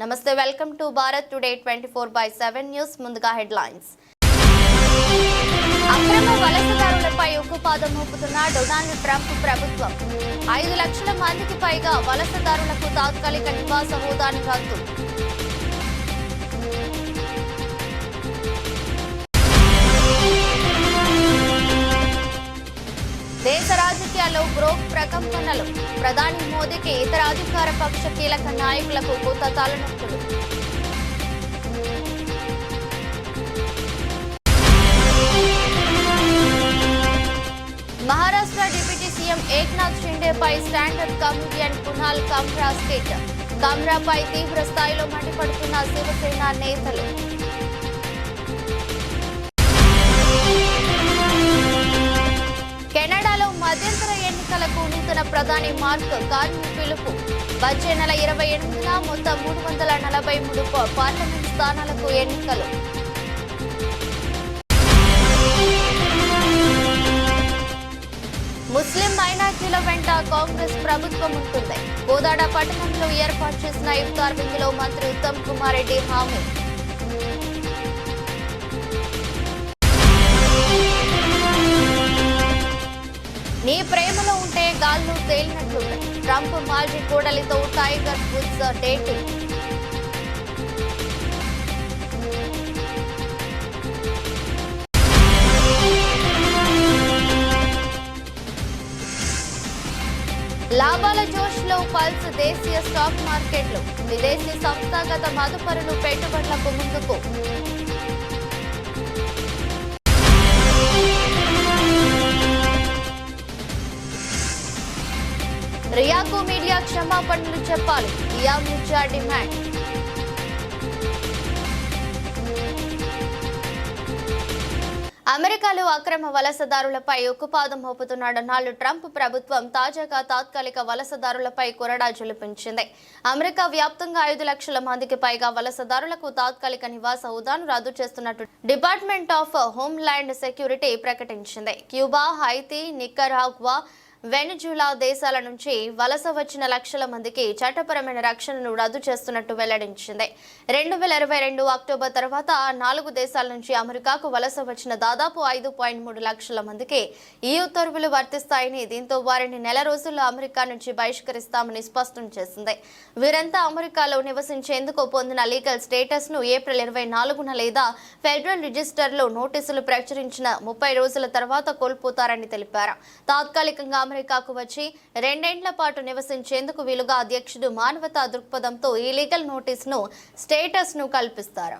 నమస్తే welcome to Bharat today 24/7 news ముందుగా headlines అక్రమ వలసదారులపై ఉక్కుపాదం మోపుతున్న డొనాల్డ్ ట్రంప్ ప్రభుత్వం 5 లక్షల మందికి పైగా వలసదారులకు తాత్కాలిక నివాస హోదాను రద్దు దేశ రాజకీయాల్లో గ్రోక్ ప్రకంపనలు ప్రధాని మోదీకి ఇతర అధికార పక్ష కీలక నాయకులకు కొత్త తలనొప్పులు మహారాష్ట్ర డిప్యూటీ సీఎం ఏక్నాథ్ షిండేపై stand up comedian Kunal Kamra skit కమ్రాపై తీవ్ర స్థాయిలో మండిపడుతున్న శివసేన నేతలు కెనడాలో మధ్యంతర ఎన్నికలకు నూతన ప్రధాని మార్క్ కార్నీ పిలుపు వచ్చే నెల 28న మొత్తం 343 పార్లమెంట్ స్థానాలకు ఎన్నికలు ముస్లిం మైనార్టీల వెంట కాంగ్రెస్ ప్రభుత్వం ఉంటుంది కోదాడ పట్టణంలో ఏర్పాటు చేసిన ఇఫ్తార్ విందులో మంత్రి ఉత్తమ్ కుమార్ రెడ్డి హామీ నీ ప్రేమలో ఉంటే గాల్లో తేలినట్లుంటాయి ట్రంప్ మాజీ కోడలితో టైగర్ వుడ్స్ డేటింగ్ లాభాల జోష్లో పల్స్ దేశీయ స్టాక్ మార్కెట్లు విదేశీ సంస్థాగత మదుపరులు పెట్టుబడులకు ముందుకు రియాకు మీడియా క్షమాపణలు చెప్పాలి రియా మిర్జా డిమాండ్ అమెరికాలో అక్రమ వలసదారులపై ఉక్కుపాదం మోపుతున్న డొనాల్డ్ ట్రంప్ ప్రభుత్వం తాజాగా తాత్కాలిక వలసదారులపై కొరడా జులిపించింది అమెరికా వ్యాప్తంగా 5 లక్షల మందికి పైగా వలసదారులకు తాత్కాలిక నివాస హోదాను రద్దు చేస్తున్నట్టు డిపార్ట్మెంట్ ఆఫ్ హోమ్ల్యాండ్ సెక్యూరిటీ ప్రకటించింది క్యూబా హైతీ నికరాగ్వా వెనిజులా దేశాల నుంచి వలస వచ్చిన లక్షల మందికి చట్టపరమైన రక్షణను రద్దు చేస్తున్నట్టు వెల్లడించింది 2022 అక్టోబర్ తర్వాత 4 దేశాల నుంచి అమెరికాకు వలస వచ్చిన దాదాపు 5.3 లక్షల మందికి ఈ ఉత్తర్వులు వర్తిస్తాయని దీంతో వారిని నెల రోజుల్లో అమెరికా నుంచి బహిష్కరిస్తామని స్పష్టం చేసింది వీరంతా అమెరికాలో నివసించేందుకు పొందిన లీగల్ స్టేటస్ ను ఏప్రిల్ 24న లేదా ఫెడరల్ రిజిస్టర్లో నోటీసులు ప్రచురించిన 30 రోజుల తర్వాత కోల్పోతారని తెలిపారు తాత్కాలికంగా అమెరికాకు వచ్చి 2 ఏళ్ల పాటు నివసించేందుకు వీలుగా అధ్యక్షుడు మానవతా దృక్పథంతో ఈ లీగల్ నోటీసును స్టేటస్ ను కల్పిస్తారు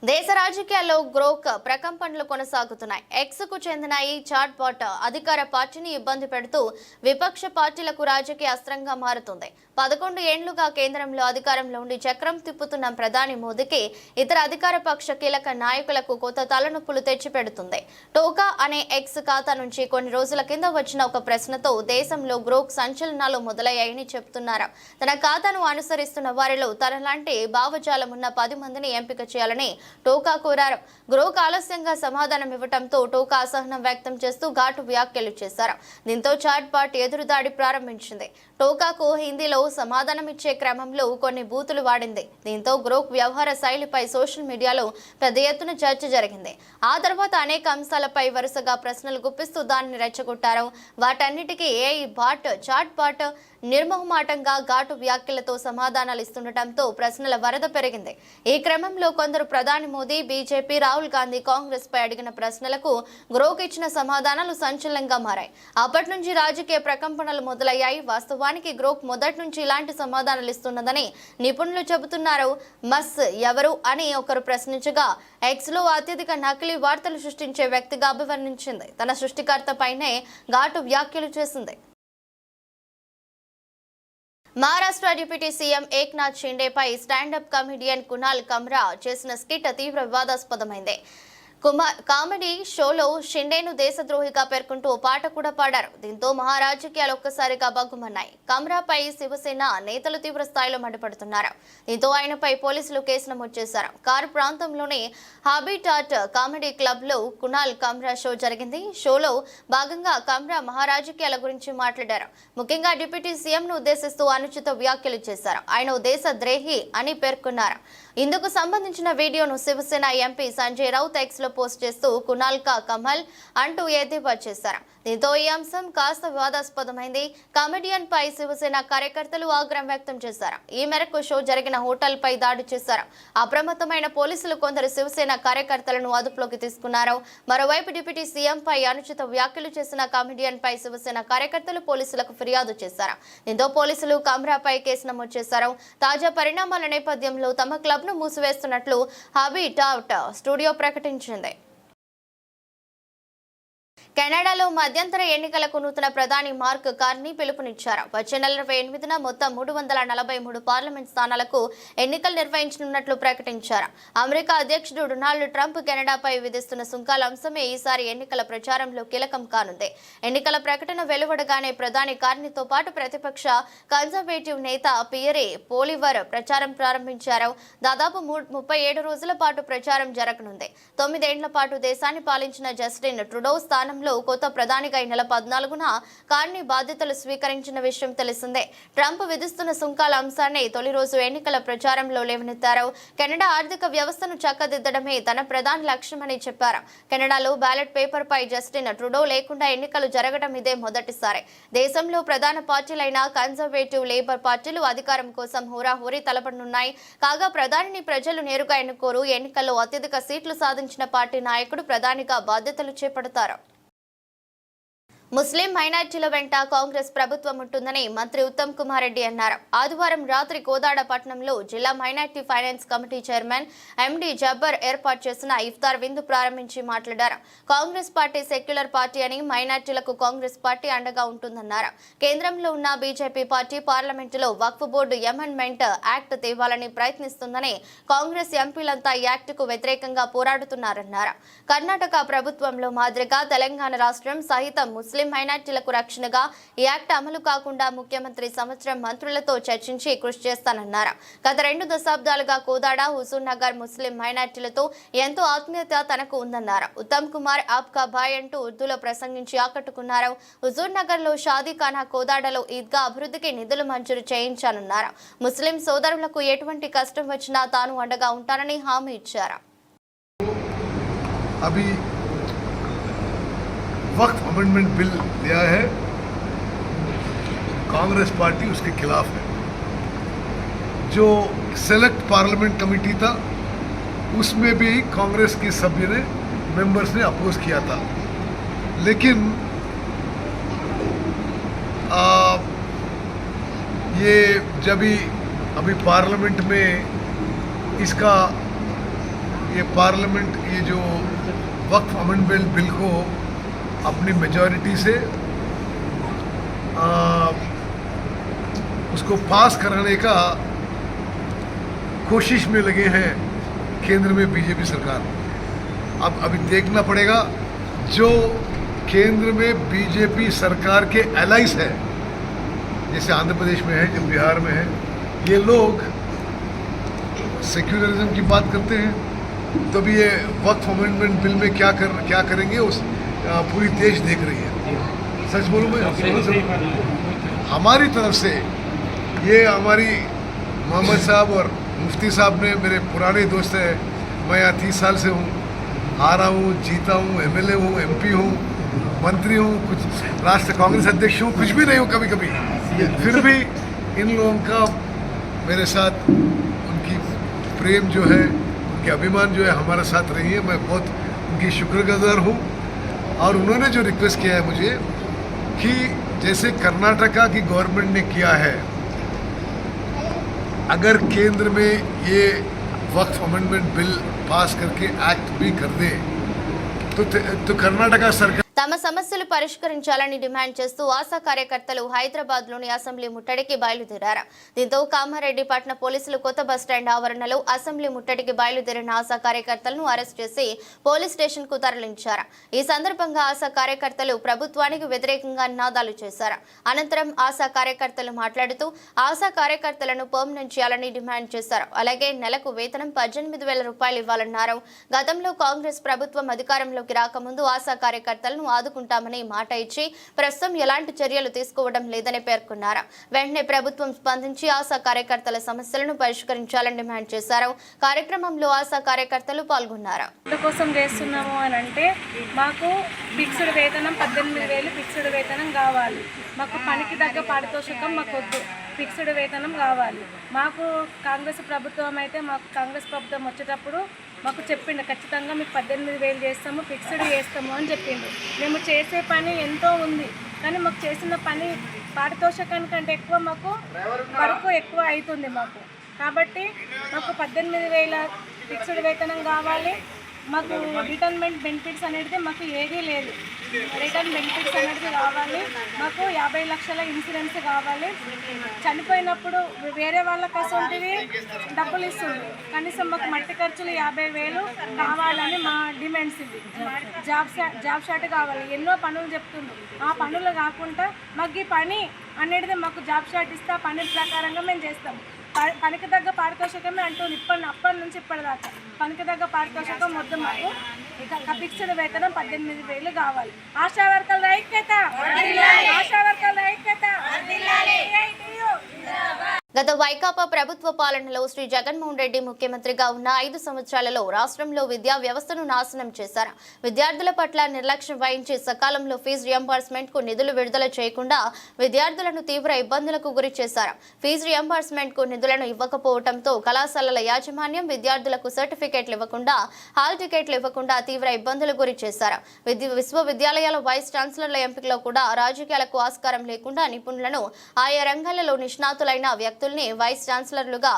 దేశ రాజకీయాల్లో గ్రోక్ ప్రకంపనలు కొనసాగుతున్నాయి ఎక్స్ కు చెందిన ఈ చాట్ బాట్ అధికార పార్టీని ఇబ్బంది పెడుతూ విపక్ష పార్టీలకు రాజకీయ అస్త్రంగా మారుతుంది 11 ఏళ్లుగా కేంద్రంలో అధికారంలో ఉండి చక్రం తిప్పుతున్న ప్రధాని మోదీకి ఇతర అధికార పక్ష కీలక నాయకులకు కొత్త తలనొప్పులు తెచ్చిపెడుతుంది టోకా అనే ఎక్స్ ఖాతా నుంచి కొన్ని రోజుల కింద వచ్చిన ఒక ప్రశ్నతో దేశంలో గ్రోక్ సంచలనాలు మొదలయ్యాయని చెబుతున్నారు తన ఖాతాను అనుసరిస్తున్న వారిలో తనలాంటి భావజాలం ఉన్న 10 మందిని ఎంపిక చేయాలని టోకా కోరారు గ్రోక్ ఆలస్యంగా సమాధానం ఇవ్వడంతో టోకా అసహనం వ్యక్తం చేస్తూ ఘాటు వ్యాఖ్యలు చేశారు దీంతో చాట్ బాట్ ఎదురుదాడి ప్రారంభించింది టోకాకు హిందీలో సమాధానం ఇచ్చే క్రమంలో కొన్ని బూతులు వాడింది దీంతో గ్రోక్ వ్యవహార శైలిపై సోషల్ మీడియాలో పెద్ద ఎత్తున చర్చ జరిగింది ఆ తర్వాత అనేక అంశాలపై వరుసగా ప్రశ్నలు గుప్పిస్తూ దానిని రెచ్చగొట్టారు వాటన్నిటికీ ఏఐ బాట్ చాట్ బాట్ నిర్మోహమాటంగా ఘాటు వ్యాఖ్యలతో సమాధానాలు ఇస్తుండటంతో ప్రశ్నల వరద పెరిగింది ఈ క్రమంలో కొందరు ప్రధాని మోదీ బీజేపీ రాహుల్ గాంధీ కాంగ్రెస్ పై అడిగిన ప్రశ్నలకు గ్రోక్ ఇచ్చిన సమాధానాలు సంచలనంగా మారాయి అప్పటి నుంచి రాజకీయ ప్రకంపనలు మొదలయ్యాయి వాస్తవానికి గ్రోక్ మొదటి నుంచి ఇలాంటి సమాధానాలు ఇస్తున్నదని నిపుణులు చెబుతున్నారు మస్ ఎవరు అని ఒకరు ప్రశ్నించగా ఎక్స్ లో అత్యధిక నకిలీ వార్తలు సృష్టించే వ్యక్తిగా అభివర్ణించింది తన సృష్టికర్త పైనే ఘాటు వ్యాఖ్యలు చేసింది మహారాష్ట్ర డిప్యూటీ సీఎం ఏక్నాథ్ షిండేపై స్టాండప్ కమెడియన్ కునాల్ కమ్రా చేసిన స్కిట్ తీవ్ర వివాదాస్పదమైంది కామెడీ షోలో షిండేను దేశద్రోహిగా పేర్కొంటూ పాట కూడా పాడారు. దీంతో మహారాజకీయాలు ఒక్కసారిగా బగ్గుమన్నాయి. కమ్రాపై శివసేన నేతలు తీవ్ర స్థాయిలో మండిపడుతున్నారు. దీంతో ఆయనపై పోలీసులు కేసు నమోదు చేశారు. కారు ప్రాంతంలోని హాబిటాట్ కామెడీ క్లబ్ లో కునాల్ కమ్రా షో జరిగింది. షోలో భాగంగా కమ్రా మహారాజకీయాల గురించి మాట్లాడారు. ముఖ్యంగా డిప్యూటీ సీఎంను ఉద్దేశిస్తూ అనుచిత వ్యాఖ్యలు చేశారు. ఆయన దేశద్రోహి అని పేర్కొన్నారు. ఇందుకు సంబంధించిన వీడియోను శివసేన ఎంపీ సంజయ్ రౌత్ ఎక్స్ లో పోస్ట్ చేస్తూ కునాల్ కా కమల్ అంటూ ఎద్దేవా చేశారు. దీంతో ఈ అంశం కాస్త వివాదాస్పదమైంది. కామెడియన్ పై శివసేన కార్యకర్తలు ఆగ్రహం వ్యక్తం చేశారు. ఈ మేరకు షో జరిగిన హోటల్ పై దాడి చేశారు. అప్రమత్తమైన పోలీసులు కొందరు శివసేన కార్యకర్తలను అదుపులోకి తీసుకున్నారు. మరోవైపు డిప్యూటీ సీఎం పై అనుచిత వ్యాఖ్యలు చేసిన కామెడియన్ పై శివసేన కార్యకర్తలు పోలీసులకు ఫిర్యాదు చేశారు. దీంతో పోలీసులు కమ్రాపై కేసు నమోదు చేశారు. తాజా పరిణామాల నేపథ్యంలో తమ క్లబ్ ను మూసివేస్తున్నట్లు హాబిటాట్ స్టూడియో ప్రకటించింది. కెనడాలో మధ్యంతర ఎన్నికలకు నూతన ప్రధాని మార్క్ కార్నీ పిలుపునిచ్చారు. వచ్చే నెల 28న మొత్తం 343 పార్లమెంట్ స్థానాలకు ఎన్నికలు నిర్వహించనున్నట్లు ప్రకటించారు. అమెరికా అధ్యక్షుడు డొనాల్డ్ ట్రంప్ కెనడాపై విధిస్తున్న సుంకాల అంశమే ఈసారి ఎన్నికల ప్రచారంలో కీలకం కానుంది. ఎన్నికల ప్రకటన వెలువడగానే ప్రధాని కార్నీతో పాటు ప్రతిపక్ష కన్జర్వేటివ్ నేత పియరే పోలివర్ ప్రచారం ప్రారంభించారు. దాదాపు 37 రోజుల పాటు ప్రచారం జరగనుంది. 9 ఏళ్ల పాటు దేశాన్ని పాలించిన జస్టిన్ ట్రుడో స్థానంలో కొత్త ప్రధానిగా ఈ నెల 14న కార్నీ బాధ్యతలు స్వీకరించిన విషయం తెలిసిందే. ట్రంప్ విధిస్తున్న సుంకాల అంశాన్ని తొలి రోజు ఎన్నికల ప్రచారంలో లేవనెత్తారు. కెనడా ఆర్థిక వ్యవస్థను చక్కదిద్దడమే తన ప్రధాన లక్ష్యమని చెప్పారు. కెనడాలో బ్యాలెట్ పేపర్ పై జస్టిన్ ట్రుడో లేకుండా ఎన్నికలు జరగడం ఇదే మొదటిసారి. దేశంలో ప్రధాన పార్టీలైన కన్జర్వేటివ్, లేబర్ పార్టీలు అధికారం కోసం హోరాహోరీ తలపడనున్నాయి. కాగా ప్రధానిని ప్రజలు నేరుగా ఎన్నుకోరు. ఎన్నికల్లో అత్యధిక సీట్లు సాధించిన పార్టీ నాయకుడు ప్రధానిగా బాధ్యతలు చేపడతారు. ముస్లిం మైనార్టీల వెంట కాంగ్రెస్ ప్రభుత్వం ఉంటుందని మంత్రి ఉత్తమ్ కుమార్ రెడ్డి అన్నారు. ఆదివారం రాత్రి కోదాడ పట్టణంలో జిల్లా minority finance committee chairman MD Jabbar ఏర్పాటు చేసిన ఇఫ్తార్ విందు ప్రారంభించి మాట్లాడారు. కాంగ్రెస్ పార్టీ సెక్యులర్ పార్టీ అని, మైనార్టీలకు కాంగ్రెస్ పార్టీ అండగా ఉంటుందన్నారు. కేంద్రంలో ఉన్న బీజేపీ పార్టీ పార్లమెంటులో వక్ఫ్ బోర్డు అమెండ్మెంట్ యాక్ట్ తేవాలని ప్రయత్నిస్తుందని, కాంగ్రెస్ ఎంపీలంతా ఈ యాక్టుకు వ్యతిరేకంగా పోరాడుతున్నారన్నారు. కర్ణాటక ప్రభుత్వంలో మాదిరిగా తెలంగాణ రాష్ట్రం సహితం ముస్లిం మైనార్టీలకు రక్షణగా ఈ యాక్ట్ అమలు కాకుండా ముఖ్యమంత్రి సంవత్సరం మంత్రులతో చర్చించి కృషి చేస్తానన్నారు. గత 2 దశాబ్దాలుగా కోదాడ, హుజూర్ నగర్ ముస్లిం మైనార్టీలతో ఎంతో ఆత్మీయత తనకు ఉందన్నారు. ఉత్తమ్ కుమార్ ఆప్కా భాయ్ అంటూ ఉర్దూలో ప్రసంగించి ఆకట్టుకున్నారు. హుజూర్ నగర్ లో షాదీఖానా, కోదాడలో ఈద్గా అభివృద్ధికి నిధులు మంజూరు చేయించానన్నారు. ముస్లిం సోదరులకు ఎటువంటి కష్టం వచ్చినా తాను అండగా ఉంటానని హామీ ఇచ్చారు. वक्फ अमेंडमेंट बिल लिया है, कांग्रेस पार्टी उसके खिलाफ है. जो सेलेक्ट पार्लियामेंट कमेटी था उसमें भी कांग्रेस के सभ्य ने मेंबर्स ने अपोज किया था. लेकिन ये जब ही अभी पार्लियामेंट में इसका ये पार्लियामेंट ये जो वक्फ अमेंडमेंट बिल को अपनी मेजॉरिटी से उसको पास कराने का कोशिश में लगे हैं केंद्र में बीजेपी सरकार. अब अभी देखना पड़ेगा जो केंद्र में बीजेपी सरकार के एलाइज है, जैसे आंध्र प्रदेश में है, जो बिहार में है, ये लोग सेक्युलरिज्म की बात करते हैं. तो भी ये वक्फ अमेंडमेंट बिल में क्या करेंगे उस पूरी देश देख रही है. सच बोलूं मैं, हमारी तरफ से ये हमारी मोहम्मद साहब और मुफ्ती साहब ने मेरे पुराने दोस्त हैं. मैं यहाँ 30 साल से हूँ, हारा हूँ, जीता हूँ, MLA हूँ, MP हूँ, मंत्री हूँ, कुछ राष्ट्र कांग्रेस अध्यक्ष हूँ, कुछ भी नहीं हूँ कभी कभी. फिर भी इन लोगों का मेरे साथ उनकी प्रेम जो है, उनके अभिमान जो है हमारे साथ रही है. मैं बहुत उनकी शुक्रगुजार हूँ. और उन्होंने जो रिक्वेस्ट किया है मुझे कि जैसे कर्नाटका की गवर्नमेंट ने किया है, अगर केंद्र में ये वक्फ अमेंडमेंट बिल पास करके एक्ट भी कर दे तो कर्नाटका सरकार తమ సమస్యలు పరిష్కరించాలని డిమాండ్ చేస్తూ ఆశా కార్యకర్తలు హైదరాబాద్లోని అసెంబ్లీ ముట్టడికి బయలుదేరారు. దీంతో కామారెడ్డి పట్టణ పోలీసులు కొత్త బస్టాండ్ ఆవరణలో అసెంబ్లీ ముట్టడికి బయలుదేరిన ఆశా కార్యకర్తలను అరెస్ట్ చేసి పోలీస్ స్టేషన్ కు తరలించారు. ఈ సందర్భంగా ఆశా కార్యకర్తలు ప్రభుత్వానికి వ్యతిరేకంగా నినాదాలు చేశారు. అనంతరం ఆశా కార్యకర్తలు మాట్లాడుతూ ఆశా కార్యకర్తలను పర్మనెంట్ చేయాలని డిమాండ్ చేశారు. అలాగే నెలకు వేతనం 18,000 రూపాయలు ఇవ్వాలన్నారు. గతంలో కాంగ్రెస్ ప్రభుత్వం అధికారంలోకి రాకముందు ఆశా కార్యకర్తలను ఆదుకుంటామని మాట ఇచ్చి ప్రస్తుతం ఎలాంటి చర్యలు తీసుకోవడం లేదని పేర్కొన్నారు. వెంటనే ప్రభుత్వం స్పందించి ఆశా కార్యకర్తల సమస్యలను పరిష్కరించాలని డిమాండ్ చేశారు. కార్యక్రమంలో ఆశా కార్యకర్తలు పాల్గొన్నారు. కోసం చేస్తున్నాము అని అంటే మాకు ఫిక్స్డ్ వేతనం 18,000 ఫిక్స్డ్ వేతనం కావాలి. మాకు పనికి తగ్గ పారితోషికం మాకు వద్దు, ఫిక్స్డ్ వేతనం కావాలి. మాకు కాంగ్రెస్ ప్రభుత్వం అయితే కాంగ్రెస్ ప్రభుత్వం వచ్చేటప్పుడు మాకు చెప్పిండు ఖచ్చితంగా మీకు 18,000 చేస్తాము, ఫిక్స్డ్ చేస్తాము అని చెప్పిండు. మేము చేసే పని ఎంతో ఉంది, కానీ మాకు చేసిన పని పారితోషికానికంటే ఎక్కువ మాకు వర్క్ ఎక్కువ అవుతుంది మాకు. కాబట్టి మాకు 18,000 ఫిక్స్డ్ వేతనం కావాలి. మాకు రిటైర్మెంట్ బెనిఫిట్స్ అనేది మాకు ఏదీ లేదు. రిటర్న్ బెనిఫిట్స్ అనేది కావాలి. మాకు 50 లక్షల ఇన్సూరెన్స్ కావాలి. చనిపోయినప్పుడు వేరే వాళ్ళకి అసొంటివి డబ్బులు ఇస్తుంది, కనీసం మాకు మట్టి ఖర్చులు 50,000 కావాలని మా డిమాండ్స్. ఇది జాబ్ షాట్ కావాలి. ఎన్నో పనులు చెప్తుంది, ఆ పనులు కాకుండా మాకు ఈ పని అనేది మాకు జాబ్ షాట్ ఇస్తే ఆ పని ప్రకారంగా మేము చేస్తాము. పనికి తగ్గ పారితోషికమే అంటుంది అప్పటి నుంచి ఇప్పటిదాకా. పనికి తగ్గ పారితోషికం వద్దు మాకు. ఇక ఫిక్స్డ్ వేతనం 18,000 కావాలి. ఆశా వర్కర్ల ఐక్యత, ఆశా వర్కర్ల ఐక్యత. గత వైకాపా ప్రభుత్వ పాలనలో శ్రీ జగన్మోహన్ రెడ్డి ముఖ్యమంత్రిగా ఉన్న 5 సంవత్సరాలలో రాష్ట్రంలో విద్యా వ్యవస్థను నాశనం చేశారు. విద్యార్థుల పట్ల నిర్లక్ష్యం వహించి సకాలంలో ఫీజు రియంబర్స్మెంట్ కు నిధులు విడుదల చేయకుండా విద్యార్థులను తీవ్ర ఇబ్బందులకు గురి చేశారు. ఫీజు రియంబర్స్మెంట్ కు నిధులను ఇవ్వకపోవడంతో కళాశాలల యాజమాన్యం విద్యార్థులకు సర్టిఫికేట్లు ఇవ్వకుండా, హాల్ టికెట్లు ఇవ్వకుండా తీవ్ర ఇబ్బందులకు గురి చేశారు. విశ్వవిద్యాలయాల వైస్ ఛాన్సలర్ల ఎంపికలో కూడా రాజకీయాలకు ఆస్కారం లేకుండా నిపుణులను ఆయా రంగాలలో నిష్ణాతులైన వ్యక్తుల్ని వైస్ ఛాన్సలర్లుగా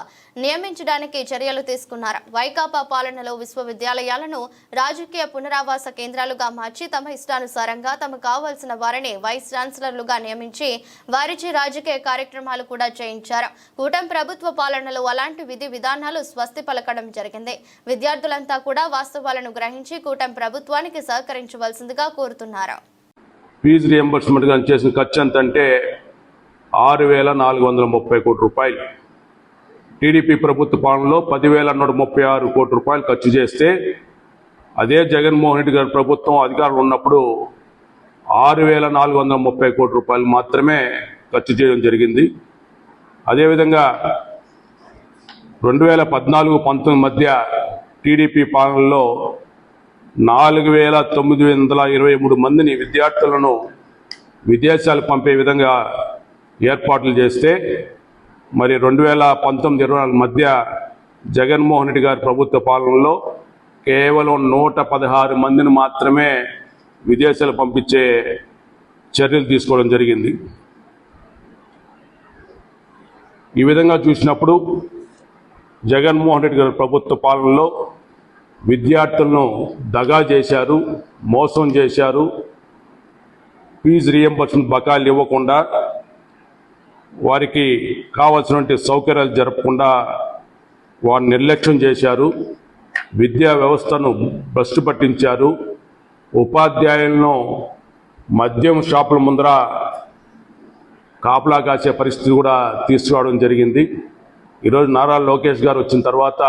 నియమించడానికి చర్యలు తీసుకున్నారు. వైకాపా పాలనలో విశ్వవిద్యాలయాలను రాజకీయ పునరావాస కేంద్రాలుగా మార్చి తమ ఇష్టానుసారంగా తమకు కావాల్సిన వారిని వైస్ ఛాన్సలర్లుగా నియమించి వారిచే రాజకీయ కార్యక్రమాలు కూడా చేయించారు. కూటమి ప్రభుత్వ పాలనలో అలాంటి విధి విధానాలు స్వస్తి పలకడం జరిగింది. విద్యార్థులంతా కూడా వాస్తవాలను గ్రహించి కూటమి ప్రభుత్వానికి సహకరించవలసిందిగా కోరుతున్నారు. ఫీజు రియంబర్స్మెంట్ కానీ చేసిన ఖర్చు ఎంత అంటే 6,430 కోట్ల రూపాయలు. టీడీపీ ప్రభుత్వ పాలనలో 10,136 కోట్ల రూపాయలు ఖర్చు చేస్తే, అదే జగన్మోహన్ రెడ్డి గారి ప్రభుత్వం అధికారంలో ఉన్నప్పుడు 6,430 కోట్ల రూపాయలు మాత్రమే ఖర్చు చేయడం జరిగింది. అదేవిధంగా 2014-19 మధ్య టీడీపీ పాలనలో 4,923 మందిని విద్యార్థులను విదేశాలకు పంపే విధంగా ఏర్పాట్లు చేస్తే, మరి 2019-24 మధ్య జగన్మోహన్ రెడ్డి గారి ప్రభుత్వ పాలనలో కేవలం 116 మందిని మాత్రమే విదేశాలు పంపించే చర్యలు తీసుకోవడం జరిగింది. ఈ విధంగా చూసినప్పుడు జగన్మోహన్ రెడ్డి గారి ప్రభుత్వ పాలనలో విద్యార్థులను దగా చేశారు, మోసం చేశారు. ఫీజు రియంబర్స్మెంట్ బకాయిలు ఇవ్వకుండా, వారికి కావాల్సినటువంటి సౌకర్యాలు జరపకుండా వారిని నిర్లక్ష్యం చేశారు. విద్యా వ్యవస్థను భ్రష్టు పట్టించారు. ఉపాధ్యాయులను మద్యం షాపుల ముందర కాపలా కాసే పరిస్థితి కూడా తీసుకురావడం జరిగింది. ఈరోజు నారా లోకేష్ గారు వచ్చిన తర్వాత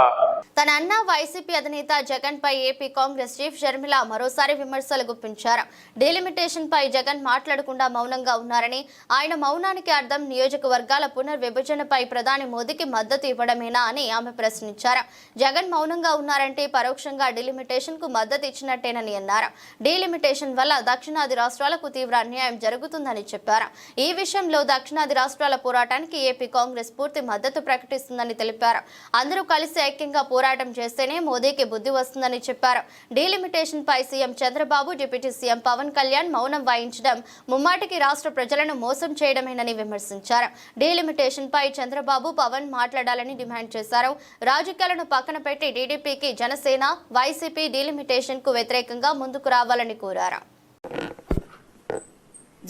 తన అన్న వైసీపీ అధినేత జగన్ పై ఏపీ కాంగ్రెస్ చీఫ్ షర్మిల మరోసారి విమర్శలు గుప్పించారు. డీలిమిటేషన్ పై జగన్ మాట్లాడకుండా మౌనంగా ఉన్నారని, ఆయన మౌనానికి అర్థం నియోజకవర్గాల పునర్విభజనపై ప్రధాని మోదీకి మద్దతు ఇవ్వడమేనా అని ఆమె ప్రశ్నించారు. జగన్ మౌనంగా ఉన్నారంటే పరోక్షంగా డీలిమిటేషన్ కు మద్దతు ఇచ్చినట్టేనని అన్నారు. డీలిమిటేషన్ వల్ల దక్షిణాది రాష్ట్రాలకు తీవ్ర అన్యాయం జరుగుతుందని చెప్పారు. ఈ విషయంలో దక్షిణాది రాష్ట్రాల పోరాటానికి ఏపీ కాంగ్రెస్ పూర్తి మద్దతు ప్రకటిస్తుందని తెలిపారు. అందరూ కలిసి ఐక్యంగా పోరాటం చేస్తేనే మోదీకి బుద్ధి వస్తుందని చెప్పారు. డీలిమిటేషన్ పై CM Chandrababu, deputy CM Pawan Kalyan మౌనం వహించడం ముమ్మాటికి రాష్ట్ర ప్రజలను మోసం చేయడమేనని విమర్శించారు. డీలిమిటేషన్ పై చంద్రబాబు, పవన్ మాట్లాడాలని డిమాండ్ చేశారు. రాజకీయాలను పక్కన పెట్టి టీడీపీకి జనసేన, వైసీపీ డీలిమిటేషన్ కు వ్యతిరేకంగా ముందుకు రావాలని కోరారు.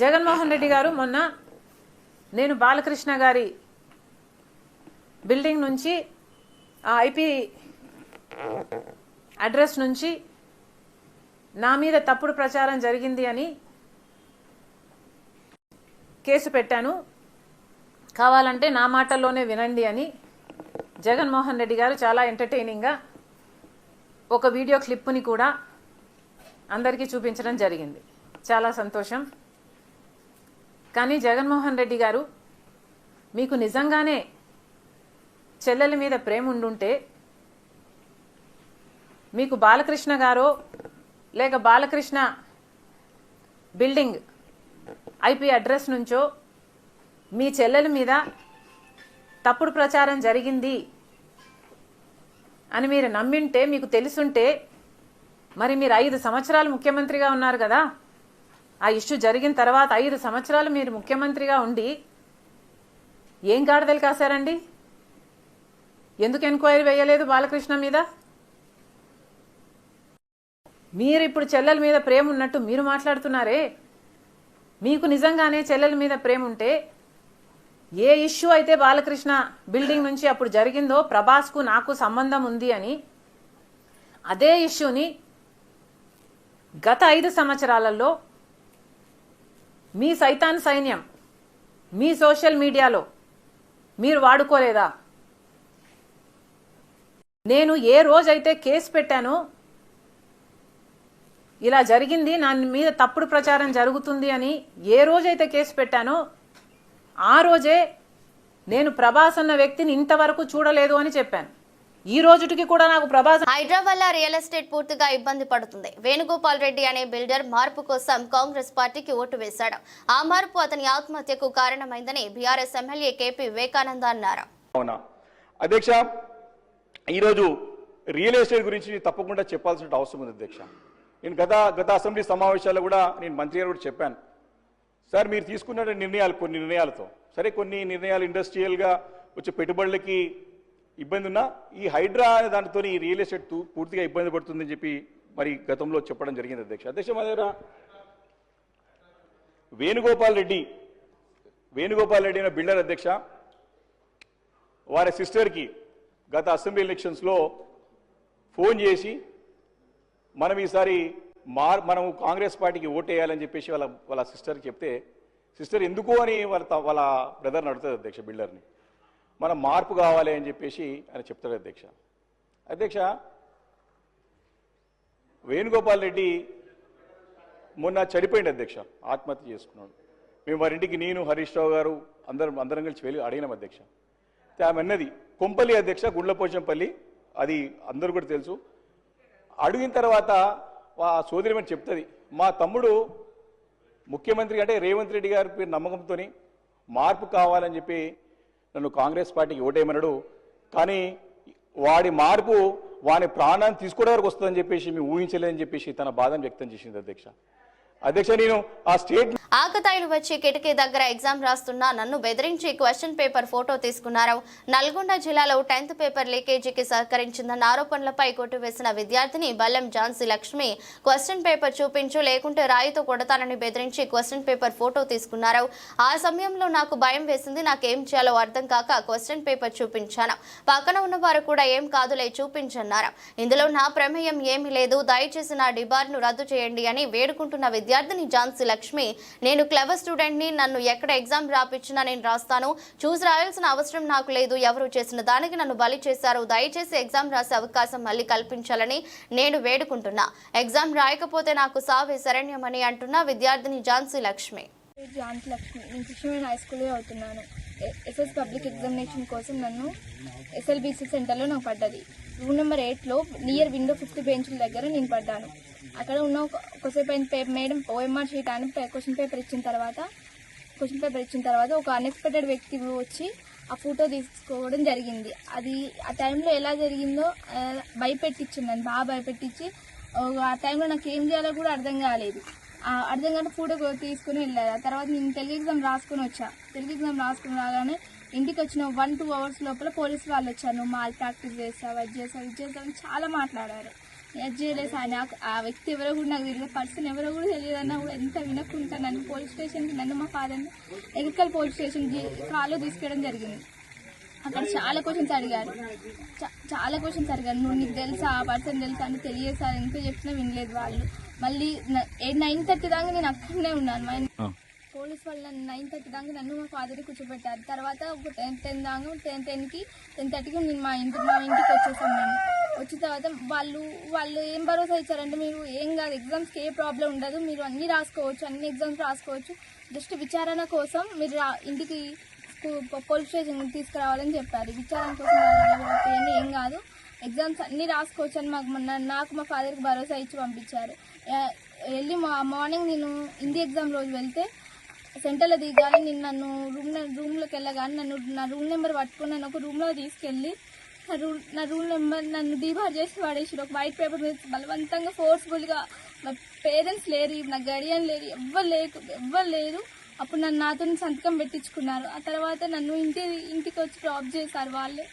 జగన్మోహన్ రెడ్డి గారు మొన్న నేను బాలకృష్ణ గారి బిల్డింగ్ నుంచి ఆ ఐపీ అడ్రస్ నుంచి నా మీద తప్పుడు ప్రచారం జరిగింది అని కేసు పెట్టాను, కావాలంటే నా మాటల్లోనే వినండి అని జగన్మోహన్ రెడ్డి గారు చాలా ఎంటర్టైనింగ్గా ఒక వీడియో క్లిప్పుని కూడా అందరికీ చూపించడం జరిగింది. చాలా సంతోషం. కానీ జగన్మోహన్ రెడ్డి గారు, మీకు నిజంగానే చెల్లెల మీద ప్రేమ ఉండుంటే మీకు బాలకృష్ణ గారో లేక బాలకృష్ణ బిల్డింగ్ ఐపీ అడ్రస్ నుంచో మీ చెల్లెల మీద తప్పుడు ప్రచారం జరిగింది అని మీరు నమ్మింటే, మీకు తెలుసుంటే, మరి మీరు 5 సంవత్సరాలు ముఖ్యమంత్రిగా ఉన్నారు కదా, ఆ ఇష్యూ జరిగిన తర్వాత 5 సంవత్సరాలు మీరు ముఖ్యమంత్రిగా ఉండి ఏం గాడిదలు కాశారండి? ఎందుకు ఎంక్వైరీ వేయలేదు బాలకృష్ణ మీద? మీరు ఇప్పుడు చెల్లెల మీద ప్రేమ ఉన్నట్టు మీరు మాట్లాడుతున్నారే. మీకు నిజంగానే చెల్లెల మీద ప్రేమ ఉంటే ఏ ఇష్యూ అయితే బాలకృష్ణ బిల్డింగ్ నుంచి అప్పుడు జరిగిందో ప్రభాస్కు నాకు సంబంధం ఉంది అని, అదే ఇష్యూని గత 5 సంవత్సరాలలో మీ సైతాన్ సైన్యం మీ సోషల్ మీడియాలో మీరు వాడుకోలేదా? నేను ఏ రోజైతే కేసు పెట్టానో, ఇలా జరిగింది, నా మీద తప్పుడు ప్రచారం జరుగుతుంది అని ఏ రోజైతే కేసు పెట్టానో ఆ రోజే నేను ప్రభాస్ అన్న వ్యక్తిని ఇంతవరకు చూడలేదు అని చెప్పాను. ఈ రోజుటికి కూడా నాకు ప్రభాస్. హైదరాబాద్ రియల్ ఎస్టేట్ పూర్తిగా ఇబ్బంది పడుతుంది. వేణుగోపాల్ రెడ్డి అనే బిల్డర్ మార్పు కోసం కాంగ్రెస్ పార్టీకి ఓటు వేశాడు. ఆ మార్పు అతని ఆత్మహత్యకు కారణమైందని బీఆర్ఎస్ ఎమ్మెల్యే కేపీ వివేకానంద అన్నారు. అవునా అధ్యక్ష, ఈరోజు రియల్ ఎస్టేట్ గురించి తప్పకుండా చెప్పాల్సిన అవసరం ఉంది అధ్యక్ష. నేను గత అసెంబ్లీ సమావేశాల్లో కూడా నేను మంత్రి గారు కూడా చెప్పాను, సార్ మీరు తీసుకున్న నిర్ణయాలు కొన్ని నిర్ణయాలతో సరే, కొన్ని నిర్ణయాలు ఇండస్ట్రియల్గా వచ్చే పెట్టుబడులకి ఇబ్బంది ఉన్నా ఈ హైడ్రా అనే దానితో ఈ రియల్ ఎస్టేట్ పూర్తిగా ఇబ్బంది పడుతుందని చెప్పి మరి గతంలో చెప్పడం జరిగింది అధ్యక్ష. మా దగ్గర వేణుగోపాల్ రెడ్డి అనే బిల్డర్ అధ్యక్ష, వారి సిస్టర్కి గత అసెంబ్లీ ఎలక్షన్స్లో ఫోన్ చేసి మనం ఈసారి మనం కాంగ్రెస్ పార్టీకి ఓటేయాలని చెప్పేసి వాళ్ళ సిస్టర్కి చెప్తే, సిస్టర్ ఎందుకు అని వాళ్ళ బ్రదర్ని అడుగుతుంది అధ్యక్ష, బిల్డర్ని. మనం మార్పు కావాలి అని చెప్పేసి ఆయన చెప్తాడు అధ్యక్ష. వేణుగోపాల్ రెడ్డి మొన్న చనిపోయింది అధ్యక్ష, ఆత్మహత్య చేసుకున్నాడు. మేము వారింటికి నేను హరీష్ రావు గారు అందరం కలిసి వెళ్ళి అడిగినాం అధ్యక్ష. ఆమె అన్నది కొంపల్లి అధ్యక్ష, గుండ్లపోచంపల్లి, అది అందరూ కూడా తెలుసు. అడిగిన తర్వాత ఆ సోదరిమని చెప్తుంది, మా తమ్ముడు ముఖ్యమంత్రి అంటే రేవంత్ రెడ్డి గారి పేరు నమ్మకంతో మార్పు కావాలని చెప్పి నన్ను కాంగ్రెస్ పార్టీకి ఓటేయమన్నాడు. కానీ వాడి మార్పు వాని ప్రాణాన్ని తీసుకోవడం వరకు వస్తుందని చెప్పేసి మేము ఊహించలేదని చెప్పేసి తన బాధను వ్యక్తం చేసింది అధ్యక్ష. నేను ఆ స్టేట్ ఆకతాయిలు వచ్చి కిటికీ దగ్గర ఎగ్జామ్ రాస్తున్నా నన్ను బెదిరించి క్వశ్చన్ పేపర్ ఫోటో తీసుకున్నారు. నల్గొండ జిల్లాలో 10th పేపర్ లీకేజీకి సహకరించిందన్న ఆరోపణలపై కొట్టివేసిన విద్యార్థిని బల్లెం ఝాన్సీ లక్ష్మి క్వశ్చన్ పేపర్ చూపించు లేకుంటే రాయితో కొడతానని బెదిరించి క్వశ్చన్ పేపర్ ఫోటో తీసుకున్నారు. ఆ సమయంలో నాకు భయం వేసింది. నాకేం చేయాలో అర్థం కాక క్వశ్చన్ పేపర్ చూపించాను. పక్కన ఉన్నవారు కూడా ఏం కాదులే చూపించన్నారు. ఇందులో నా ప్రమేయం ఏమీ లేదు. దయచేసి నా డిబార్ను రద్దు చేయండి అని వేడుకుంటున్న విద్యార్థిని ఝాన్సీ లక్ష్మి, నేను క్లెవర్ స్టూడెంట్ని, నన్ను ఎక్కడ ఎగ్జామ్ రాపిచ్చినా నేను రాస్తాను. చూసి రాయాల్సిన అవసరం నాకు లేదు. ఎవరు చేసిన దానికి నన్ను బలి చేశారు. దయచేసి ఎగ్జామ్ రాసే అవకాశం మళ్ళీ కల్పించాలని నేను వేడుకుంటున్నా. ఎగ్జామ్ రాయకపోతే నాకు సావే శరణ్యమని అంటున్న విద్యార్థిని ఝాన్సీ లక్ష్మి. నేను కృష్ణవేణి హై స్కూల్లో అవుతున్నాను. ఎస్ఎస్ పబ్లిక్ ఎగ్జామినేషన్ కోసం నన్ను ఎస్ఎల్బిసి సెంటర్లో నాకు పడ్డది. రూమ్ నెంబర్ 8లో నియర్ విండో 5th బెంచ్ల దగ్గర నేను పడ్డాను. అక్కడ ఉన్న ఒకసేపు మేడం ఓఎంఆర్ షీట్ అని క్వశ్చన్ పేపర్ ఇచ్చిన తర్వాత ఒక అన్ఎక్స్పెక్టెడ్ వ్యక్తి వచ్చి ఆ ఫోటో తీసుకోవడం జరిగింది. అది ఆ టైంలో ఎలా జరిగిందో భయపెట్టించింది, బాగా భయపెట్టించి ఆ టైంలో నాకు ఏం చేయాలో కూడా అర్థం కాలేదు. అర్థం కాని ఫోటో తీసుకుని వెళ్ళారు. ఆ తర్వాత నేను తెలుగు ఎగ్జామ్ రాసుకుని రాగానే ఇంటికి వచ్చిన 1-2 అవర్స్ లోపల పోలీసు వాళ్ళు వచ్చారు. మాల్ ప్రాక్టీస్ చేస్తావు, అది చేస్తావు, ఇది చేస్తావు అని చాలా మాట్లాడారు. అది చేయలేదు సార్. నాకు ఆ వ్యక్తి ఎవరో కూడా నాకు తెలియదు, పర్సన్ ఎవరో కూడా తెలియదన్నా కూడా ఎంత వినకుండా నన్ను పోలీస్ స్టేషన్కి, నన్ను మా ఫాదర్ని ఎగర్కల్ పోలీస్ స్టేషన్కి కాల్లో తీసుకెళ్ళడం జరిగింది. అక్కడ చాలా క్వశ్చన్స్ అడిగారు, చాలా క్వశ్చన్స్ అడిగారు. నువ్వు నీకు తెలుసా, ఆ పర్సన్ తెలుసా అని తెలియదు సార్. ఎంత చెప్పినా వినలేదు వాళ్ళు. మళ్ళీ 9:30 దాకా నేను అక్కడనే ఉన్నాను. పోలీస్ వాళ్ళు నన్ను 9:30 దాకా నన్ను మా ఫాదర్ని కూర్చోబెట్టారు. తర్వాత ఒక 10 దాకా 10:30కి నేను మా ఇంటికి వచ్చేసాను. నేను వచ్చిన తర్వాత వాళ్ళు ఏం భరోసా ఇచ్చారంటే, మీరు ఏం కాదు, ఎగ్జామ్స్కి ఏ ప్రాబ్లం ఉండదు, మీరు అన్నీ రాసుకోవచ్చు, అన్ని ఎగ్జామ్స్ రాసుకోవచ్చు, జస్ట్ విచారణ కోసం మీరు ఇంటికి పోలీస్ స్టేషన్ తీసుకురావాలని చెప్పారు. విచారణ కోసం ఏం కాదు, ఎగ్జామ్స్ అన్నీ రాసుకోవచ్చు అని నాకు మా ఫాదర్కి భరోసా ఇచ్చి పంపించారు. వెళ్ళి మార్నింగ్ నేను హిందీ ఎగ్జామ్ రోజు వెళ్తే సెంటర్లో దిగాలి. నేను నన్ను రూమ్లోకి వెళ్ళగానే నా రూమ్ నెంబర్ పట్టుకుని నన్ను ఒక రూమ్లో తీసుకెళ్ళి నా రూమ్ నెంబర్ నన్ను డీబార్ చేసి పడేసారు. ఒక వైట్ పేపర్ మీద బలవంతంగా ఫోర్స్ఫుల్గా. నా పేరెంట్స్ లేరు, నా గడియన్ లేరు, ఎవ్వరు లేరు. అప్పుడు నాతో సంతకం పెట్టించుకున్నారు. ఆ తర్వాత నన్ను ఇంటికి వచ్చి డ్రాప్ చేశారు వాళ్ళే.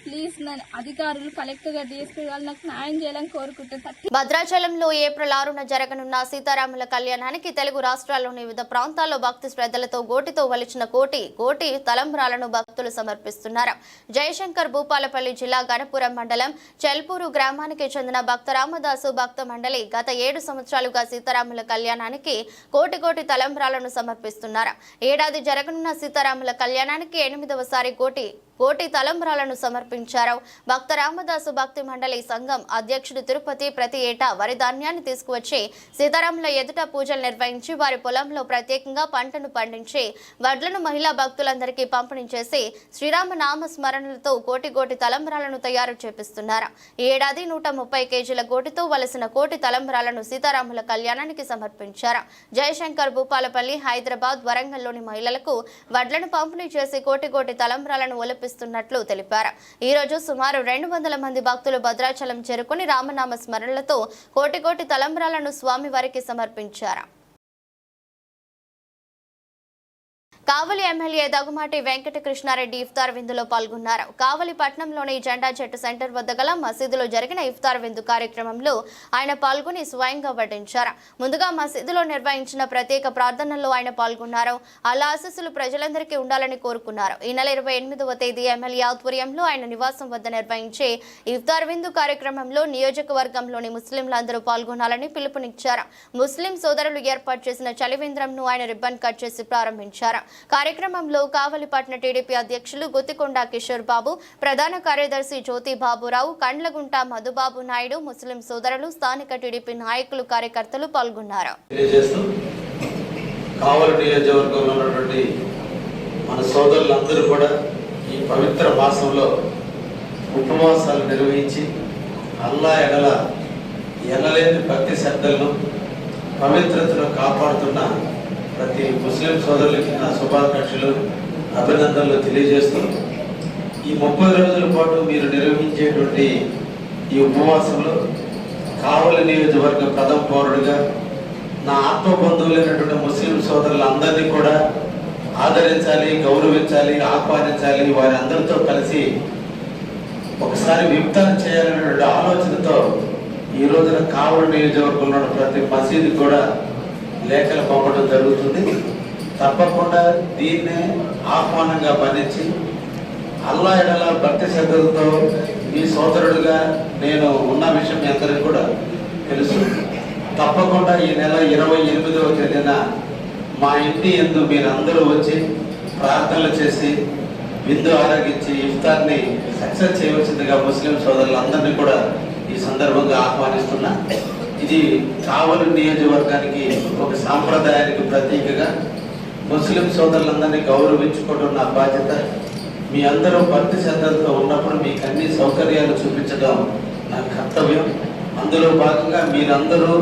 ప్లీజ్ నన్ను అధికారులు, కలెక్టర్ గారు, డిఎస్పీ గారు నాకు న్యాయం చేయాలని కోరుకుంటున్నాను. భద్రాచలంలో ఏప్రిల్ 6న జరగనున్న సీతారాముల కళ్యాణానికి తెలుగు రాష్ట్రాల్లోని వివిధ ప్రాంతాల్లో భక్తి శ్రద్ధలతో గోటితో వలిచిన కోటి తలంబ్రాలను భక్తులు సమర్పిస్తున్నారు. జయశంకర్ భూపాలపల్లి జిల్లా గణపురం మండలం చెల్పూరు గ్రామానికి చెందిన భక్త రామదాసు భక్త మండలి గత 7 సంవత్సరాలుగా సీతారాముల కళ్యాణానికి కోటి తలంబ్రాలను సమర్పిస్తున్నారు. ఏడాది జరగనున్న సీతారాముల కళ్యాణానికి 8వసారి కోటి తలంబ్రాలను సమర్పించారు. భక్త రామదాసు భక్తి మండలి సంఘం అధ్యక్షుడు తిరుపతి ప్రతి ఏటా వరి ధాన్యాన్ని తీసుకువచ్చి సీతారాముల ఎదుట పూజలు నిర్వహించి వారి పొలంలో ప్రత్యేకంగా పంటను పండించి వడ్లను మహిళా భక్తులందరికీ పంపిణీ చేసి శ్రీరామ నామ స్మరణలతో కోటి తలంబ్రాలను తయారు చేపిస్తున్నారు. ఈ ఏడాది 130 కేజీల గోటితో వలసిన కోటి తలంబ్రాలను సీతారాముల కళ్యాణానికి సమర్పించారు. జయశంకర్ భూపాలపల్లి, హైదరాబాద్, వరంగల్లోని మహిళలకు వడ్లను పంపిణీ చేసి కోటి తలంబ్రాలను ఒలిపిస్తున్నట్లు తెలిపారు. ఈ రోజు సుమారు 200 మంది భక్తులు భద్రాచలం చేరుకుని రామనామ స్మరణలతో కోటి తలంబ్రాలను స్వామివారికి సమర్పించారు. కావలి ఎమ్మెల్యే దగ్గుమాటి వెంకట కృష్ణారెడ్డి ఇఫ్తార్ విందులో పాల్గొన్నారు. కావలి పట్టణంలోని జెండా చెట్టు సెంటర్ వద్ద గల మసీదులో జరిగిన ఇఫ్తార్ విందు కార్యక్రమంలో ఆయన పాల్గొని స్వయంగా వడ్డించారు. ముందుగా మసీదులో నిర్వహించిన ప్రత్యేక ప్రార్థనల్లో ఆయన పాల్గొన్నారు. అల్లా ఆశీస్సులు ప్రజలందరికీ ఉండాలని కోరుకున్నారు. ఈ నెల 28వ తేదీ ఎమ్మెల్యే ఆధ్వర్యంలో ఆయన నివాసం వద్ద నిర్వహించే ఇఫ్తార్ విందు కార్యక్రమంలో నియోజకవర్గంలోని ముస్లింలందరూ పాల్గొనాలని పిలుపునిచ్చారు. ముస్లిం సోదరులు ఏర్పాటు చేసిన చలివేంద్రంను ఆయన రిబ్బన్ కట్ చేసి ప్రారంభించారు. కార్యక్రమంలో కావలిపట్న టీడీపీ అధ్యక్షులు గుత్తికొండ కిషోర్ బాబు, ప్రధాన కార్యదర్శి జ్యోతి బాబురావు, కండ్లగుంట మధుబాబు నాయుడు, ముస్లిం సోదరులు, స్థానిక టీడీపీ నాయకులు, కార్యకర్తలు పాల్గొన్నారు. కావలి నియోజకవర్గంలో ఉన్నటువంటి మన సోదరులందరూ కూడా ఈ పవిత్ర మాసంలో ఉపవాసాలు నిర్వహించి అల్లా ఎడల ఎనలేని భక్తి శ్రద్ధలను పవిత్రతను కాపాడుతున్న ప్రతి ముస్లిం సోదరులకి నా శుభాకాంక్షలు, అభినందనలు తెలియజేస్తూ ఈ 30 రోజుల పాటు మీరు నిర్వహించేటువంటి ఈ ఉపవాసంలో కావలి నియోజకవర్గ ప్రథమ పౌరుడిగా నా ఆత్మ బంధువులైనటువంటి ముస్లిం సోదరులందరినీ కూడా ఆదరించాలి, గౌరవించాలి, ఆహ్వానించాలి, వారి అందరితో కలిసి ఒకసారి ఇఫ్తార్ చేయాలనేటువంటి ఆలోచనతో ఈ రోజున కావలి నియోజకవర్గంలో ప్రతి మసీదు కూడా లేఖలు పంపడం జరుగుతుంది. తప్పకుండా దీన్నే ఆహ్వానంగా భరించి అల్లా ఎడల భక్తి శ్రద్ధలతో మీ సోదరుడిగా నేను ఉన్న విషయం మీ అందరికీ కూడా తెలుసు. తప్పకుండా ఈ నెల 28వ తేదీన మా ఇంటి యందు మీరందరూ వచ్చి ప్రార్థనలు చేసి విందు ఆరగించి ఇఫ్తార్ని సక్సెస్ చేయవలసిందిగా ముస్లిం సోదరులందరినీ కూడా ఈ సందర్భంగా ఆహ్వానిస్తున్నా. ఇది కావలి నియోజకవర్గానికి ఒక సాంప్రదాయానికి ప్రతీకగా ముస్లిం సోదరులందరినీ గౌరవించుకోవడం నా బాధ్యత. మీ అందరూ భక్తి శ్రద్ధలతో ఉన్నప్పుడు మీకు అన్ని సౌకర్యాలు చూపించడం నా కర్తవ్యం. అందులో భాగంగా మీరందరూ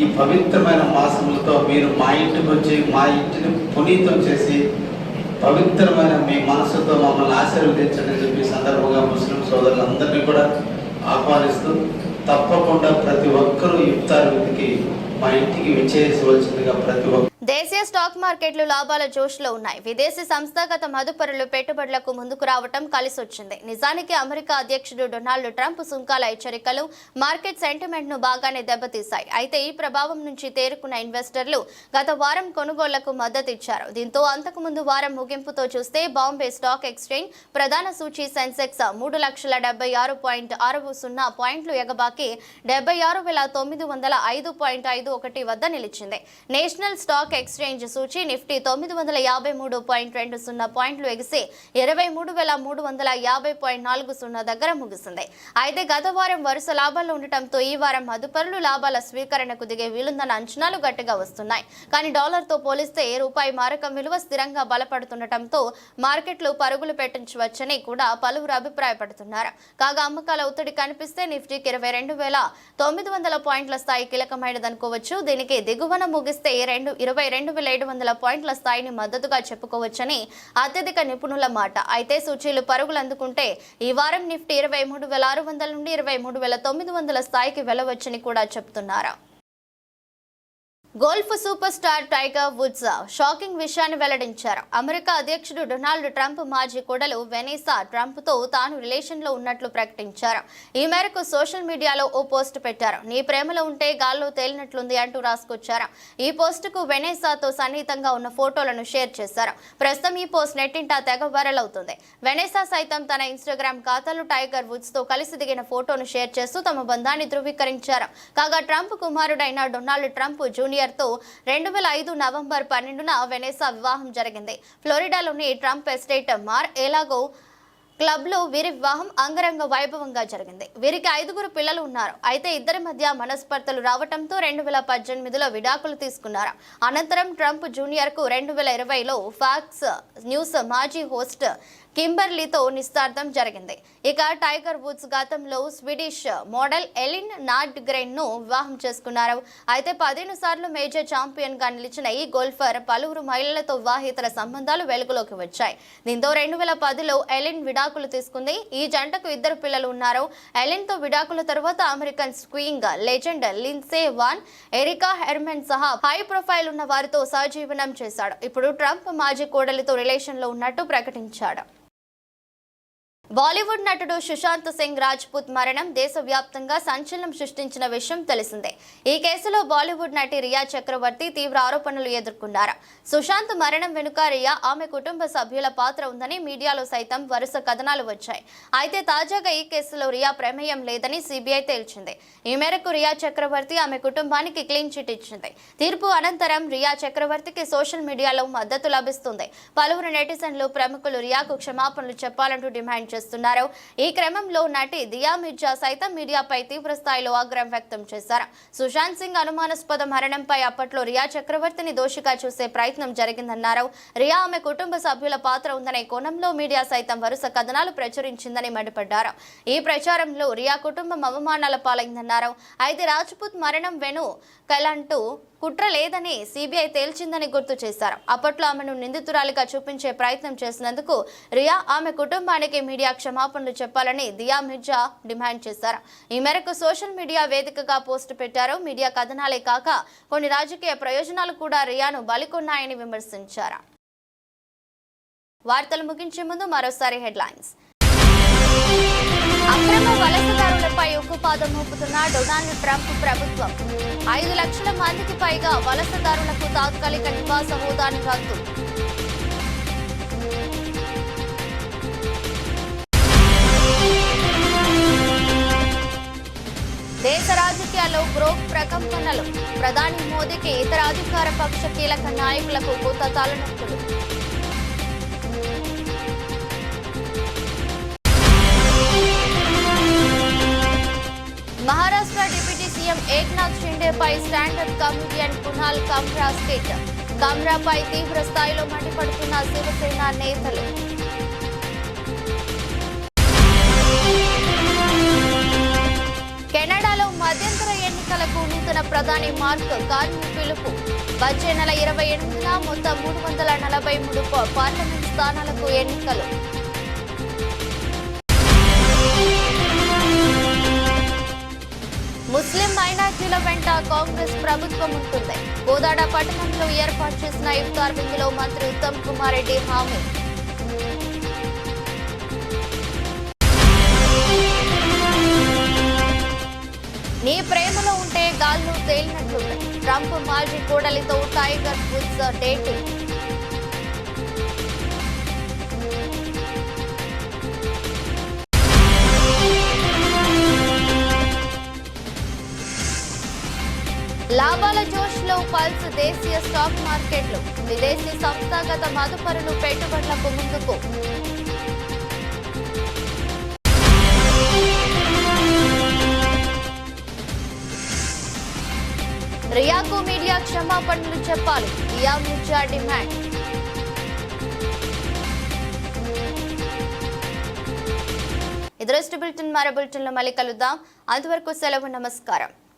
ఈ పవిత్రమైన మాసములతో మీరు మా ఇంటికి వచ్చి మా ఇంటిని పునీతం చేసి పవిత్రమైన మీ మనసుతో మమ్మల్ని ఆశీర్వదించండి చెప్పి సందర్భంగా ముస్లిం సోదరులందరినీ కూడా ఆహ్వానిస్తూ తప్పకుండా ప్రతి ఒక్కరూ ఇఫ్తార్ విందుకి మా ఇంటికి విచ్చేయవలసిందిగా ప్రతి ఒక్క దేశీయ స్టాక్ మార్కెట్లు లాభాల జోష్లో ఉన్నాయి. విదేశీ సంస్థాగత మదుపరులు పెట్టుబడులకు ముందుకు రావటం కలిసొచ్చింది. నిజానికి అమెరికా అధ్యక్షుడు డొనాల్డ్ ట్రంప్ సుంకాల హెచ్చరికలు మార్కెట్ సెంటిమెంట్ ను బాగానే దెబ్బతీశాయి. అయితే ఈ ప్రభావం నుంచి తేరుకున్న ఇన్వెస్టర్లు గత వారం కొనుగోళ్లకు మద్దతు ఇచ్చారు. దీంతో అంతకుముందు వారం ముగింపుతో చూస్తే బాంబే స్టాక్ ఎక్స్చేంజ్ ప్రధాన సూచీ సెన్సెక్స్ 3,76.60 పాయింట్లు ఎగబాకి 76,905.51 వద్ద నిలిచింది. నేషనల్ స్టాక్ ఎక్స్చేంజ్ సూచీ నిఫ్టీ 953.20 పాయింట్లు ఎగిసి 23,350.40 దగ్గర ముగిసింది. అయితే గత వారం వరుస లాభాల్లో ఉండటంతో ఈ వారం మదుపరులు లాభాల స్వీకరణకు దిగే వీలుందన్న అంచనాలు గట్టిగా వస్తున్నాయి. కానీ డాలర్తో పోలిస్తే రూపాయి మారకం విలువ స్థిరంగా బలపడుతుండటంతో మార్కెట్లు పరుగులు పెట్టించవచ్చని కూడా పలువురు అభిప్రాయపడుతున్నారు. కాగా అమ్మకాల ఒత్తిడి కనిపిస్తే నిఫ్టీకి 22,900 పాయింట్ల స్థాయి కీలకమైనదనుకోవచ్చు. దీనికి దిగువన ముగిస్తే 22,700 పాయింట్ల స్థాయిని మద్దతుగా చెప్పుకోవచ్చని అత్యధిక నిపుణుల మాట. అయితే సూచీలు పరుగులు అందుకుంటే ఈ వారం నిఫ్టీ 23,600 నుండి 23,900 స్థాయికి వెళ్లవచ్చని కూడా చెప్తున్నారు. Golf super star tiger Woods shocking విషయాన్ని వెల్లడించారు. అమెరికా అధ్యక్షుడు డొనాల్డ్ ట్రంప్ మాజీ కోడలు వెనీసా ట్రంప్తో తాను రిలేషన్లో ఉన్నట్లు ప్రకటించారు. ఈ మేరకు సోషల్ మీడియాలో ఓ పోస్ట్ పెట్టారు. నీ ప్రేమలో ఉంటే గాల్లో తేలినట్లుంది అంటూ రాసుకొచ్చారు. ఈ పోస్టుకు వెనీసాతో సన్నిహితంగా ఉన్న ఫోటోలను షేర్ చేశారు. ప్రస్తుతం ఈ పోస్ట్ నెట్టింటా తెగ వైరల్ అవుతుంది. వెనీసా సైతం తన ఇన్స్టాగ్రామ్ ఖాతాలో టైగర్ వుడ్స్ తో కలిసి దిగిన ఫోటోను షేర్ చేస్తూ తమ బంధాన్ని ధృవీకరించారు. కాగా ట్రంప్ కుమారుడైన డొనాల్డ్ ట్రంప్ జూనియర్ తో 2005 నవంబర్ 12న వెనీసా వివాహం జరిగింది. ఫ్లోరిడాలోని ట్రంప్ ఎస్టేట్ మార్ ఎలాగో క్లబ్ లో వీరి వివాహం అంగరంగ వైభవంగా జరిగింది. వీరికి 5 పిల్లలు ఉన్నారు. అయితే ఇద్దరి మధ్య మనస్పర్ధలు రావడంతో 2018లో విడాకులు తీసుకున్నారు. అనంతరం ట్రంప్ జూనియర్ కు 2020లో ఫాక్స్ న్యూస్ మాజీ హోస్ట్ కింబర్లీతో నిశ్చితార్థం జరిగింది. ఇక టైగర్ వుడ్స్ గతంలో స్వీడిష్ మోడల్ ఎలిన్ నార్డ్గ్రెన్ ను వివాహం చేసుకున్నారు. అయితే 15 సార్లు మేజర్ ఛాంపియన్ గా నిలిచిన ఈ గోల్ఫర్ పలువురు మహిళలతో వివాహేతర సంబంధాలు వెలుగులోకి వచ్చాయి. దీంతో 2010లో ఎలిన్ విడాకులు తీసుకుంది. ఈ జంటకు 2 పిల్లలు ఉన్నారు. ఎలిన్ తో విడాకుల తర్వాత American skiing legend Lindsey Vonn, Erica Herman సహా హై ప్రొఫైల్ ఉన్న వారితో సహజీవనం చేశాడు. ఇప్పుడు ట్రంప్ మాజీ కోడలితో రిలేషన్ లో ఉన్నట్టు ప్రకటించాడు. బాలీవుడ్ నటుడు సుశాంత్ సింగ్ రాజ్పుత్ మరణం దేశవ్యాప్తంగా సంచలనం సృష్టించిన విషయం తెలిసిందే. ఈ కేసులో బాలీవుడ్ నటి రియా చక్రవర్తి తీవ్ర ఆరోపణలు ఎదుర్కొన్నారు. సుశాంత్ మరణం వెనుక రియా, ఆమె కుటుంబ సభ్యుల పాత్ర ఉందని మీడియాలో సైతం వరుస కథనాలు వచ్చాయి. అయితే తాజాగా ఈ కేసులో రియా ప్రమేయం లేదని సిబిఐ తేల్చింది. ఈ మేరకు రియా చక్రవర్తి ఆమె కుటుంబానికి క్లీన్ చిట్ ఇచ్చింది. తీర్పు అనంతరం రియా చక్రవర్తికి సోషల్ మీడియాలో మద్దతు లభిస్తుంది. పలువురు నెటిజన్లు, ప్రముఖులు రియాకు క్షమాపణలు చెప్పాలంటూ డిమాండ్ చేస్తున్నారు. ఈ క్రమంలో నటి దియా మిర్జా సైతం మీడియాపై తీవ్ర స్థాయిలో ఆగ్రహం వ్యక్తం చేశారు. సుశాంత్ సింగ్ అనుమానాస్పద మరణంపై అప్పట్లో రియా చక్రవర్తిని దోషిగా చూసే ప్రయత్నం జరిగిందన్నారు. రియా, ఆమె కుటుంబ సభ్యుల పాత్ర ఉందనే కోణంలో మీడియా సైతం వరుస కథనాలు ప్రచురించిందని మండిపడ్డారు. ఈ ప్రచారంలో రియా కుటుంబం అవమానాల పాలైందన్నారు. అయితే రాజ్పుత్ మరణం వెనుకలంటూ కుట్ర లేదని సిబిఐ తేల్చిందని గుర్తు చేశారు. అప్పట్లో ఆమెను నిందితురాలిగా చూపించే ప్రయత్నం చేసినందుకు రియా, ఆమె కుటుంబానికి మీడియా క్షమాపణలు చెప్పాలని దియా మిర్జా డిమాండ్ చేశారు. ఈ మేరకు సోషల్ మీడియా వేదికగా పోస్టు పెట్టారు. మీడియా కథనాలే కాక కొన్ని రాజకీయ ప్రయోజనాలు కూడా రియాను బలికొన్నాయని విమర్శించారు. వార్తలు ముగించే ముందు మరోసారి హెడ్లైన్స్. అక్రమ వలసదారులపై ఉక్కుపాదం మోపుతున్న డొనాల్డ్ ట్రంప్ ప్రభుత్వం. 5 లక్షల మందికి పైగా వలసదారులకు తాత్కాలిక నివాస హోదాను రద్దు. దేశ రాజకీయాల్లో గ్రోక్ ప్రకంపనలు. ప్రధాని మోదీకి ఇతర అధికార పక్ష కీలక నాయకులకు కొత్త తలనొప్పులు. మహారాష్ట్ర డిప్యూటీ సీఎం ఏక్నాథ్ షిండేపై standard comedian Kunal Kamra skit. కమ్రాపై తీవ్ర స్థాయిలో మండిపడుతున్న శివసేన నేతలు. కెనడాలో మధ్యంతర ఎన్నికలకు నూతన ప్రధాని మార్క్ కార్నీ పిలుపు. వచ్చే నెల 28న మొత్తం 343 పార్లమెంట్ స్థానాలకు ఎన్నికలు. ముస్లిం మైనార్టీల వెంట కాంగ్రెస్ ప్రభుత్వం ఉంటుంది. కోదాడ పట్టణంలో ఏర్పాటు చేసిన ఇఫ్తార్ విందులో మంత్రి ఉత్తమ్ కుమార్ రెడ్డి హామీ. నీ ప్రేమలో ఉంటే గాల్లో తేలినట్లుంది. ట్రంప్ మాజీ కోడలితో టైగర్ వుడ్స్ డేటింగ్. లాభాల జోష్లో పల్స్ దేశీయ స్టాక్ మార్కెట్లు. విదేశీ సంస్థాగత మదుపరులు పెట్టుబడులకు ముందుకు. రియాకు మీడియా క్షమాపణలు చెప్పాలి. ఇయా మిర్జా డిమాండ్. ఇది బులెటిన్. మరో బులెటిన్లో మళ్ళీ కలుద్దాం. అంతవరకు సెలవు. నమస్కారం.